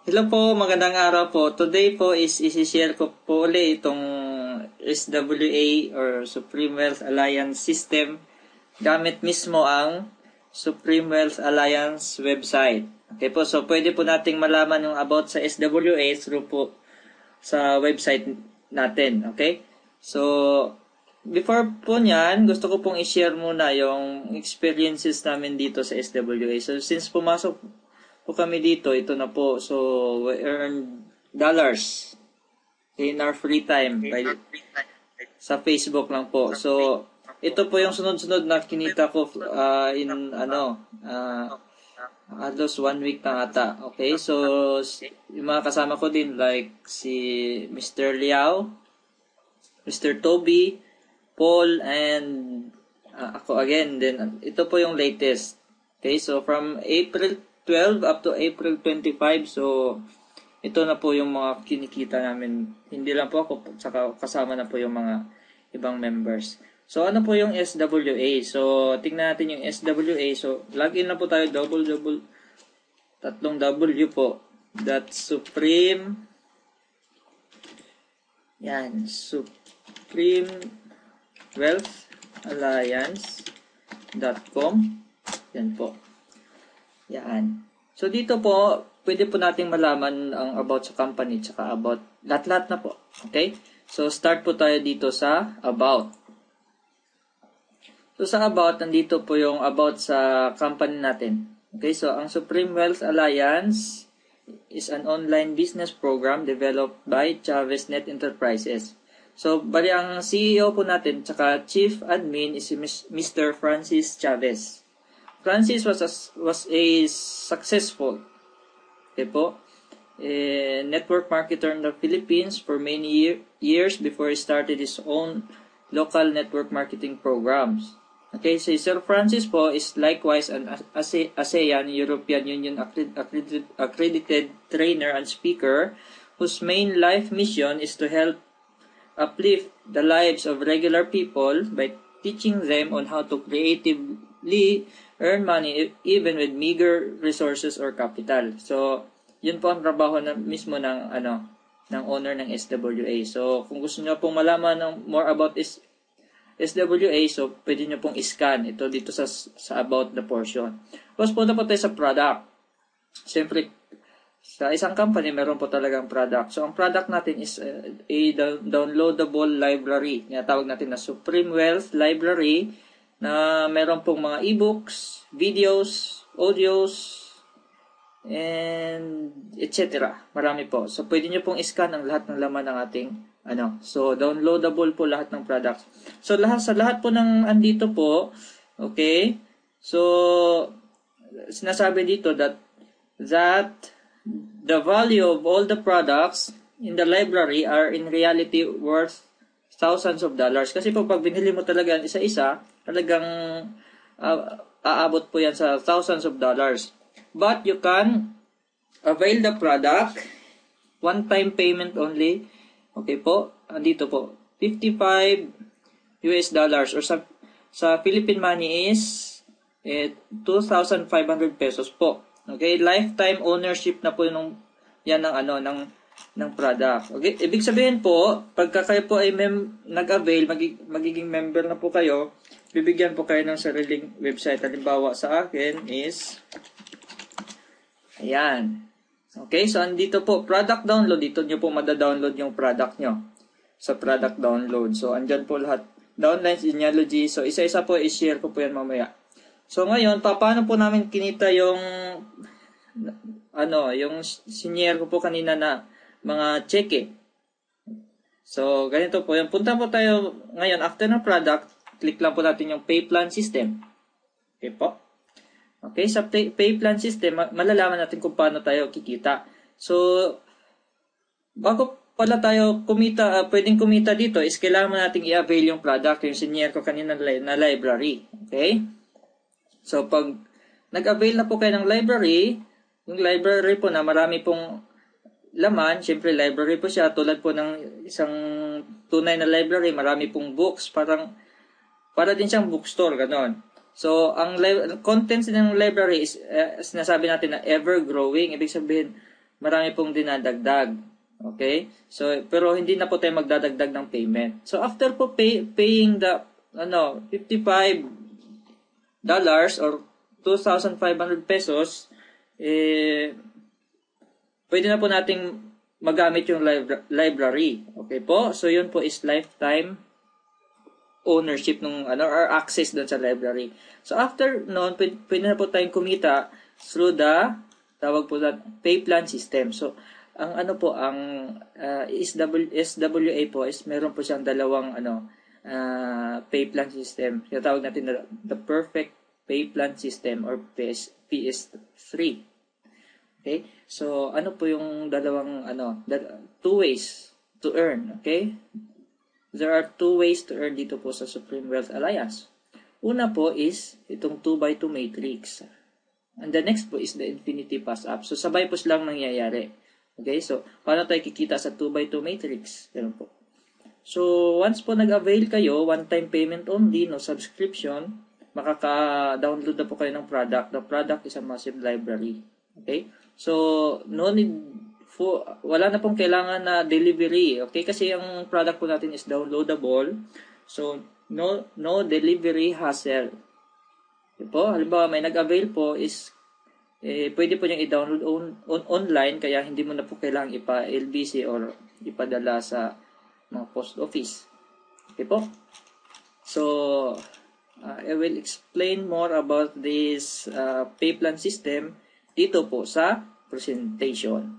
Hello po, magandang araw po. Today po is isi-share ko po ulit itong SWA or Supreme Wealth Alliance System gamit mismo ang Supreme Wealth Alliance website. Okay po, so pwede po nating malaman yung about sa SWA through po sa website natin. Okay? So, before po niyan, gusto ko pong i-share muna yung experiences namin dito sa SWA. So, since pumasok po kami dito, ito na po. So, we earn dollars in our free time sa Facebook lang po. So, ito po yung sunod-sunod na kinita ko in halos 1 week na ata. Okay, so yung mga kasama ko din like si Mr. Liao, Mr. Toby, Paul, and ako again. Then, ito po yung latest. Okay, so from April 12 up to April 25. So, ito na po yung mga kinikita namin. Hindi lang po ako, saka kasama na po yung mga ibang members. So, ano po yung SWA? So, tingnan natin yung SWA. So, login na po tayo, tatlong W po. Supreme. Yan, Supreme Wealth Alliance.com. Yan po. Yan. So, dito po, pwede po nating malaman ang about sa company, tsaka about lahat-lahat na po. Okay? So, start po tayo dito sa about. So, sa about, nandito po yung about sa company natin. Okay? So, ang Supreme Wealth Alliance is an online business program developed by Chavez Net Enterprises. So, bali ang CEO po natin, tsaka Chief Admin is si Mr. Francis Chavez. Francis was a successful network marketer in the Philippines for many years before he started his own local network marketing programs. Okay, so Sir Francis po is likewise an ASEAN, European Union accredited trainer and speaker whose main life mission is to help uplift the lives of regular people by teaching them on how to creatively earn money even with meager resources or capital. So, yun po ang trabaho mismo ng owner ng SWA. So, kung gusto niyo pong malaman ng more about SWA, so pwede niyo pong i-scan ito dito sa about the portion. Tapos punta po tayo sa product. Siyempre, sa isang company, meron po talagang product. So, ang product natin is a downloadable library. Tawag natin na Supreme Wealth Library na meron pong mga e-books, videos, audios, and etc. Marami po. So, pwede nyo pong i-scan ang lahat ng laman ng ating So, downloadable po lahat ng products. So, sa lahat po ng andito po, okay? So, sinasabi dito that the value of all the products in the library are in reality worth thousands of dollars. Kasi po, pag binili mo talaga isa-isa, talagang aabot po yan sa thousands of dollars. But you can avail the product, one-time payment only. Okay po, dito po, $55 or sa Philippine money is 2,500 pesos po. Okay, lifetime ownership na po yan ng product. Okay, ibig sabihin po, pagka kayo po ay nag-avail, magiging member na po kayo, bibigyan po kayo ng sariling website. Halimbawa sa akin is ayan. Okay, so andito po, product download. Dito nyo po madadownload yung product nyo sa product download. So, andyan po lahat. Downline genealogy. So, isa-isa po, i-share ko po yan mamaya. So, ngayon, paano po namin kinita yung yung sinyer ko po kanina na mga cheque. So, ganito po. Punta po tayo ngayon, after ng product, click lang po natin yung pay plan system. Okay po. Okay, sa pay plan system, malalaman natin kung paano tayo kikita. So, bago pala tayo pwedeng kumita dito, is kailangan mo nating i-avail yung product, yung sinyer ko kanina na library. Okay? So, pag nag-avail na po kayo ng library, yung library po na marami pong laman, syempre library po siya, tulad po ng isang tunay na library, marami pong books, para din siyang bookstore, ganon. So, ang contents ng library is, sinasabi natin na ever-growing. Ibig sabihin, marami pong dinadagdag. Okay? So, pero hindi na po tayo magdadagdag ng payment. So, after po paying the, $55 or 2,500 pesos, pwede na po nating magamit yung library. Okay po? So, yun po is lifetime ownership nung or access doon sa library. So, after noon, pwede na po tayong kumita through the tawag po na pay plan system. So, ang SWA po is meron po siyang dalawang pay plan system. Kaya tawag natin na the perfect pay plan system or PS3. Okay? So, ano po yung dalawang two ways to earn, okay? There are two ways to earn dito po sa Supreme Wealth Alliance. Una po is itong 2x2 matrix. And the next po is the Infinity Pass Up. So, sabay po silang nangyayari. Okay? So, paano tayo kikita sa 2x2 matrix? Ganun po. So, once po nag-avail kayo, one-time payment only, no subscription, makaka-download na po kayo ng product. The product is a massive library. Okay? So, no need wala na pong kailangan na delivery. Okay? Kasi yung product po natin is downloadable. So, no delivery hassle. Okay po? Halimbawa, may nag-avail po is pwede po niyang i-download online kaya hindi mo na po kailangang ipa-LBC or ipadala sa mga post office. Okay po? So, I will explain more about this pay plan system dito po sa presentation.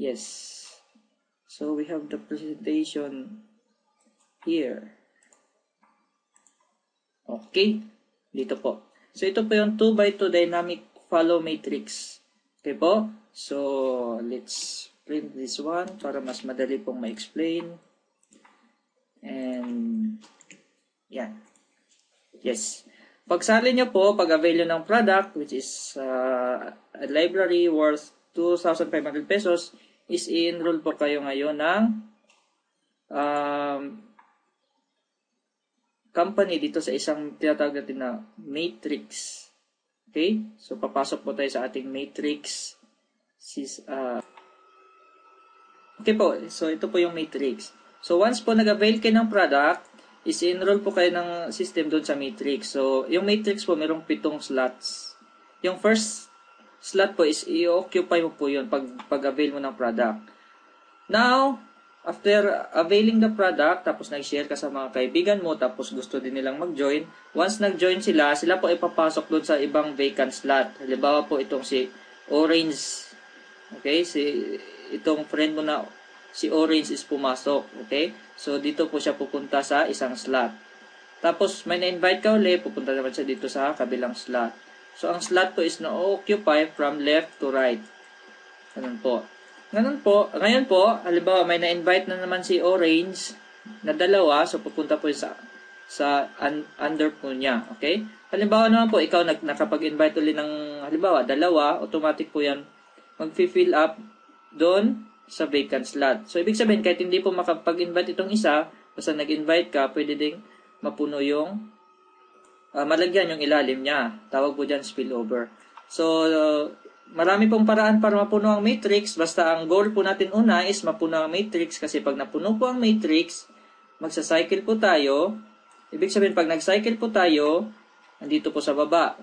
Yes. So, we have the presentation here. Okay. Dito po. So, ito po yung 2x2 dynamic follow matrix. Okay po? So, let's print this one para mas madali pong ma-explain. And, yan. Yes. Pagsali nyo po, pag-avail nyo ng product, which is a library worth 2,500 pesos, is i-enroll po kayo ngayon ng company dito sa isang tinatawag natin na matrix. Okay? So, papasok po tayo sa ating matrix. Okay po. So, ito po yung matrix. So, once po nag-avail kayo ng product, is enroll po kayo ng system doon sa matrix. So, yung matrix po, mayroong 7 slots. Yung first slot po is i-occupy mo po yun pag-avail mo ng product. Now, after availing the product, tapos nag-share ka sa mga kaibigan mo, tapos gusto din nilang mag-join, once nag-join sila po ipapasok doon sa ibang vacant slot. Halimbawa po itong si Orange. Okay? Itong friend mo na si Orange is pumasok. Okay? So, dito po siya pupunta sa isang slot. Tapos, may na-invite ka ulit, pupunta naman siya dito sa kabilang slot. So, ang slot po is na-occupy from left to right. Ganun po. Ngayon po, halimbawa, may na-invite na naman si Orange na dalawa. So, pupunta po sa under po niya. Okay? Halimbawa naman po, ikaw nakapag-invite ulit ng, halimbawa, dalawa, automatic po yan mag-fill up doon sa vacant slot. So, ibig sabihin, kahit hindi po makapag-invite itong isa, basta nag-invite ka, pwede ding mapuno yung malagyan yung ilalim niya. Tawag po dyan spillover. So, marami pong paraan para mapuno ang matrix. Basta ang goal po natin una is mapuno ang matrix. Kasi pag napuno po ang matrix, magsa-cycle po tayo. Ibig sabihin, pag nag-cycle po tayo, andito po sa baba.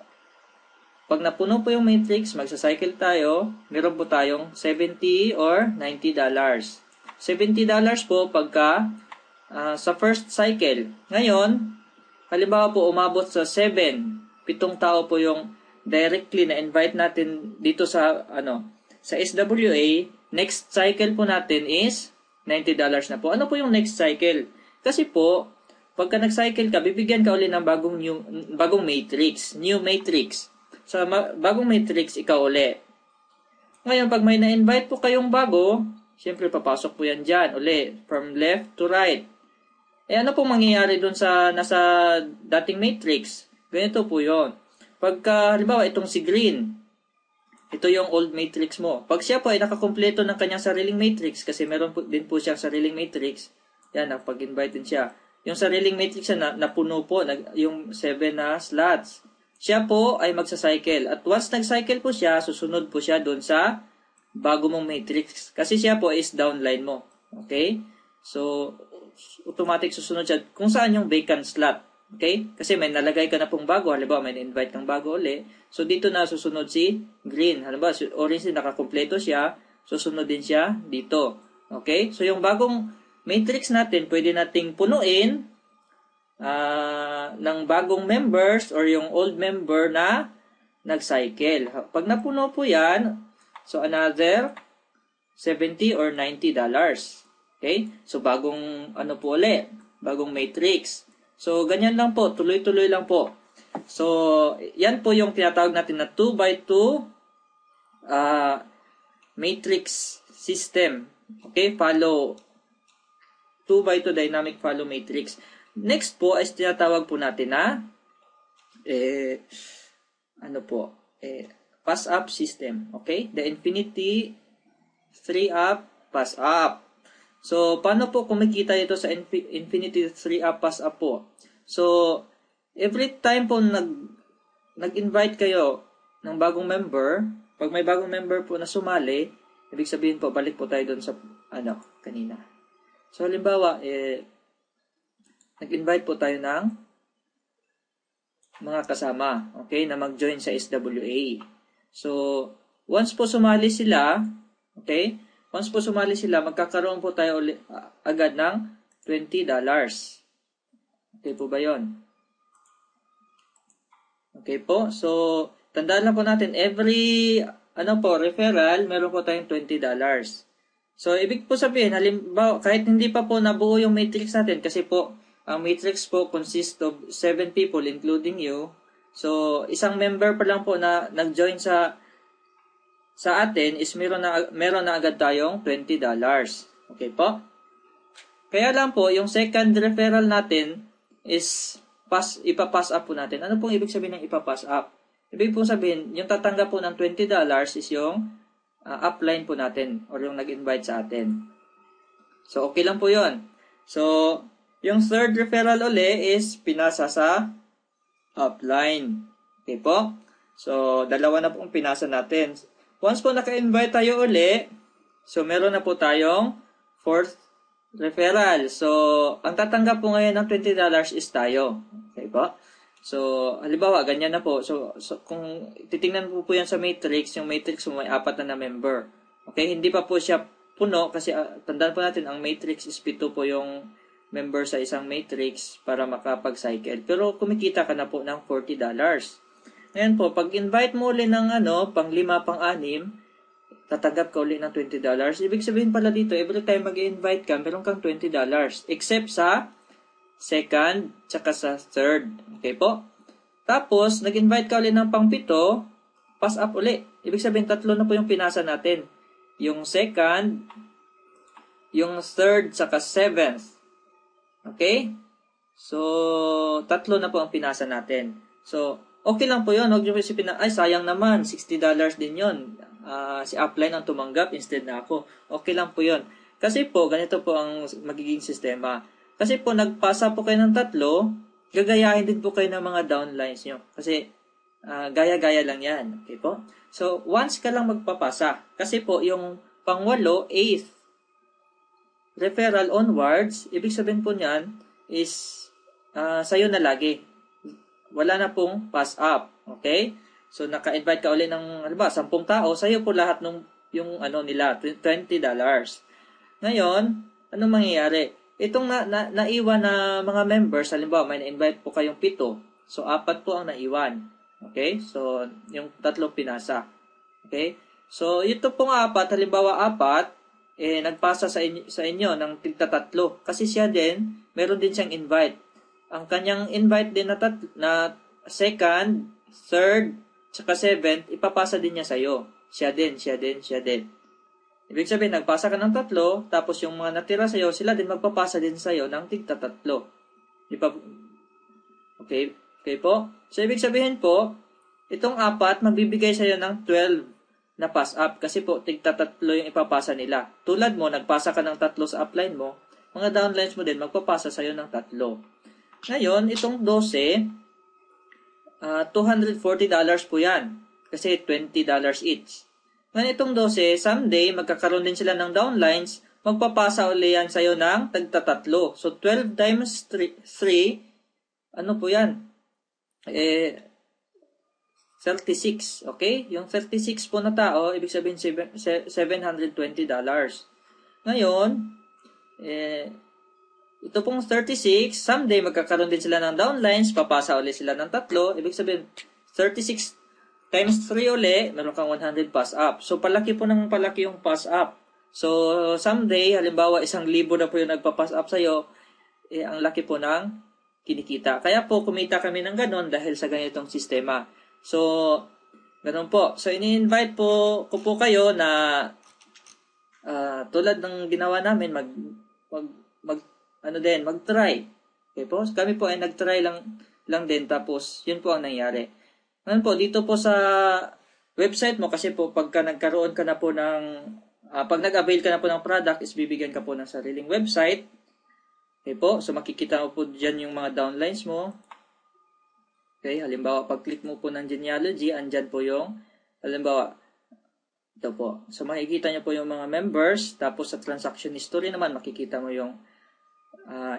Pag napuno po yung matrix, magsa-cycle tayo. Meron po tayong $70 or $90. $70 po pagka sa first cycle. Ngayon, halimbawa po umabot sa 7 tao po yung directly na invite natin dito sa sa SWA. Next cycle po natin is $90 na po. Ano po yung next cycle? Kasi po pagka nag-cycle ka, bibigyan ka ulit ng bagong matrix, new matrix. Sa bagong matrix ikaw ulit. Ngayon pag may na-invite po kayong bago, syempre papasok po yan diyan ulit from left to right. Ano pong mangyayari dun sa nasa dating matrix? Ganito po yon. Pagka, halimbawa, itong si Green, ito yung old matrix mo. Pag siya po ay nakakompleto ng kanyang sariling matrix, kasi meron po, din po siyang sariling matrix, yan, pag-invite din siya. Yung sariling matrix na napuno po, yung 7 na slots. Siya po ay magsa-cycle. At once nag-cycle po siya, susunod po siya dun sa bago mong matrix. Kasi siya po is downline mo. Okay? So, automatic susunod siya kung saan yung vacant slot. Okay? Kasi may nalagay ka na pong bago. Halimbawa, may invite kang bago uli. So, dito na susunod si green. Halimbawa, si orange nakakompleto siya. Susunod din siya dito. Okay? So, yung bagong matrix natin, pwede nating punuin ng bagong members or yung old member na nag-cycle. Pag napuno po yan, so another $70 or $90. Okay? So, bagong ano po ulit, bagong matrix. So, ganyan lang po, tuloy-tuloy lang po. So, yan po yung tinatawag natin na 2x2 matrix system. Okay? Follow 2x2 dynamic follow matrix. Next po ay tinatawag po natin na pass-up system. Okay? The infinity 3-up pass-up. So, paano po kumikita ito sa infinity 3-up pass-up po? So, every time po nag-invite kayo ng bagong member, pag may bagong member po na sumali, ibig sabihin po, balik po tayo doon sa kanina. So, halimbawa, nag-invite po tayo ng mga kasama, okay, na mag-join sa SWA. So, once po sumali sila, okay, magkakaroon po tayo agad ng $20. Okay po ba yon? Okay po, so, tandaan lang po natin, every, referral, meron po tayong $20. So, ibig po sabihin, halimbawa, kahit hindi pa po nabuo yung matrix natin, kasi po, ang matrix po consists of 7 people, including you. So, isang member pa lang po na nag-join sa atin is meron na agad tayong $20. Okay po? Kaya lang po, yung second referral natin is ipapass up po natin. Ano pong ibig sabihin ng ipapass up? Ibig po sabihin, yung tatanggap po ng $20 is yung upline po natin or yung nag-invite sa atin. So, okay lang po yun. So, yung third referral uli is pinasa sa upline. Okay po? So, dalawa na pong pinasa natin. Once po naka-invite tayo uli, so meron na po tayong fourth referral. So, ang tatanggap po ngayon ng $20 is tayo. Okay po? So, halimbawa, ganyan na po. So kung titingnan po yan sa matrix, yung matrix mo may 4 na member. Okay? Hindi pa po siya puno kasi tandaan po natin, ang matrix is 7 po yung member sa isang matrix para makapag-cycle. Pero kumikita ka na po ng $40. Ngayon po, pag invite mo ulit ng pang-5, pang-6, tatanggap ka ulit ng $20. Ibig sabihin pala dito, every time mag-invite ka, meron kang $20. Except sa second, tsaka sa third. Okay po? Tapos, nag-invite ka ulit ng pang-7, pass up ulit. Ibig sabihin, 3 na po yung pinasa natin. Yung second, yung third, tsaka 7th. Okay? So, 3 na po ang pinasa natin. So, okay lang po yun. Huwag nyo isipin na, ay, sayang naman, $60 din yun. Si upline ang tumanggap instead na ako. Okay lang po yun. Kasi po, ganito po ang magiging sistema. Kasi po, nagpasa po kayo ng 3, gagayahin din po kayo ng mga downlines nyo. Kasi, gaya-gaya lang yan. Okay po? So, once ka lang magpapasa. Kasi po, yung pang-8, 8th, referral onwards, ibig sabihin po niyan is sa'yo na lagi. Wala na pong pass up. Okay? So, naka-invite ka ulit ng, 10 tao, sa'yo po lahat yung nila, $20. Ngayon, anong mangyayari? Itong naiwan na mga members, halimbawa, may na-invite po kayong 7. So, 4 po ang naiwan. Okay? So, yung 3 pinasa. Okay? So, ito pong 4, halimbawa 4, nagpasa sa inyo ng tigta-3. Kasi siya din, meron din siyang invite. Ang kanyang invite din na second, third, tsaka 7th, ipapasa din niya sa'yo. Siya din. Ibig sabihin, nagpasa ka ng 3, tapos yung mga natira sa'yo, sila din magpapasa din sa'yo ng tigta-3. Okay? Okay po? So, ibig sabihin po, itong 4, magbibigay sa'yo ng 12 na pass up. Kasi po, tigta-3 yung ipapasa nila. Tulad mo, nagpasa ka ng 3 sa upline mo, mga downlines mo din, magpapasa sa'yo ng 3. Ngayon, itong 12, $240 po yan. Kasi $20 each. Ngayon itong 12, someday, magkakaroon din sila ng downlines, magpapasa uli yan sa'yo ng tagtatatlo. So, 12 times 3, ano po yan? 36, okay? Yung 36 po na tao, ibig sabihin $720. Ngayon, ito pong 36, someday magkakaroon din sila ng downlines, papasa uli sila ng tatlo, ibig sabihin 36 times 3 uli, meron kang 100 pass up. So, palaki po ng palaki yung pass up. So, someday, halimbawa, 1,000 na po yung nagpa-pass up sa'yo, ang laki po ng kinikita. Kaya po, kumita kami ng ganon dahil sa ganitong sistema. So, ganon po. So, ini-invite po ko po kayo na tulad ng ginawa namin, mag-try. Okay po? Kami po ay nag-try lang din, tapos, yun po ang nangyari. Ngayon po, dito po sa website mo, kasi po pagka nagkaroon ka na po pag nag-avail ka na po ng product, is bibigyan ka po ng sariling website. Okay po, so makikita mo po dyan yung mga downlines mo. Okay, halimbawa, pag-click mo po ng genealogy, andyan po yung, halimbawa, ito po. So makikita nyo po yung mga members, tapos sa transaction history naman, makikita mo yung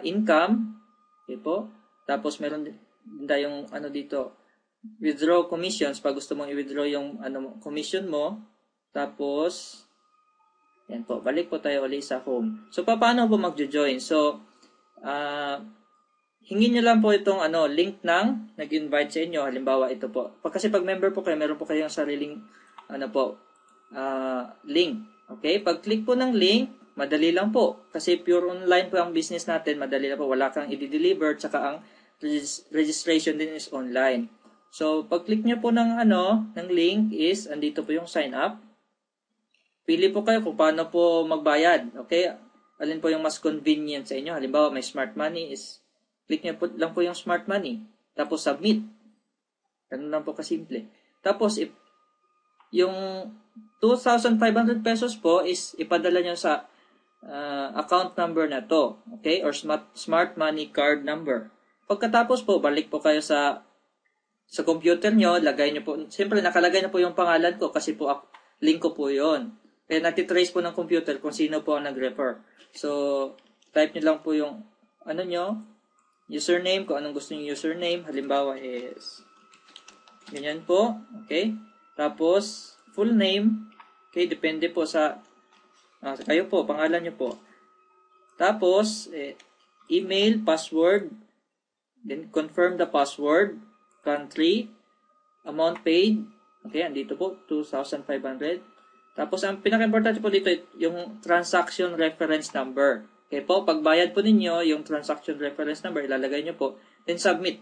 income. Okay po, tapos meron din tayong dito, withdraw commissions pag gusto mong i-withdraw yung commission mo. Tapos yan po, balik po tayo ulit sa home. So paano po magjo-join? So hingin nyo lang po itong link ng nag-invite sa inyo. Halimbawa ito po. Kasi pag member po kayo, meron po kayong sariling link. Okay? Pag click po ng link, madali lang po. Kasi pure online po ang business natin, madali lang po. Wala kang i-deliver, tsaka ang registration din is online. So, pag-click nyo po ng link is, andito po yung sign up. Pili po kayo kung paano po magbayad. Okay? Alin po yung mas convenient sa inyo. Halimbawa, may smart money is, click nyo po lang po yung smart money. Tapos, submit. Ganun lang po kasimple. Tapos, yung 2,500 pesos po is, ipadala nyo sa account number na to. Okay? Or smart money card number. Pagkatapos po, balik po kayo sa computer nyo, lagay nyo po, siyempre nakalagay na po yung pangalan ko kasi po link ko po yon. Kaya natitrace po ng computer kung sino po ang nag-refer. So, type nyo lang po yung username, kung anong gusto nyo username. Halimbawa is ganyan po. Okay? Tapos, full name. Okay? Depende po sa kayo po, pangalan nyo po. Tapos, email, password. Then, confirm the password. Country, amount paid, okay, andito po, 2,500. Tapos, ang pinaka-importante po dito, yung transaction reference number. Okay po, pagbayad po ninyo, yung transaction reference number, ilalagay nyo po, then submit.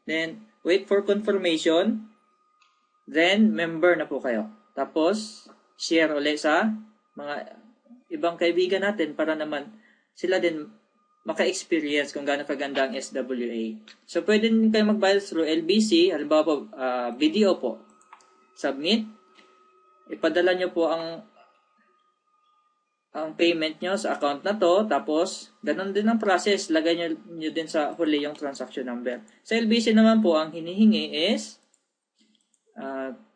Then, wait for confirmation, then, member na po kayo. Tapos, share ulit sa mga ibang kaibigan natin para naman sila din maka-experience kung gaano kaganda ang SWA. So, pwede din kayo magbayad through LBC. Halimbawa po, video po. Submit. Ipadala nyo po ang payment nyo sa account na to. Tapos, ganun din ang process. Lagay nyo din sa huli yung transaction number. Sa LBC naman po, ang hinihingi is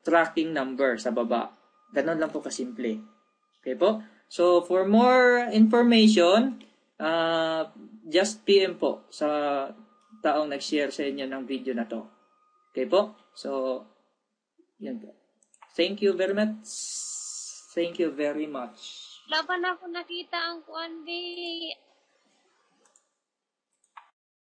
tracking number sa baba. Ganun lang po kasimple. Okay po? So, for more information, just PM po sa taong nag-share sa inyo ng video na to. Okay po? So, yan po. Thank you very much. Thank you very much. Laban ako nakita ang kuan di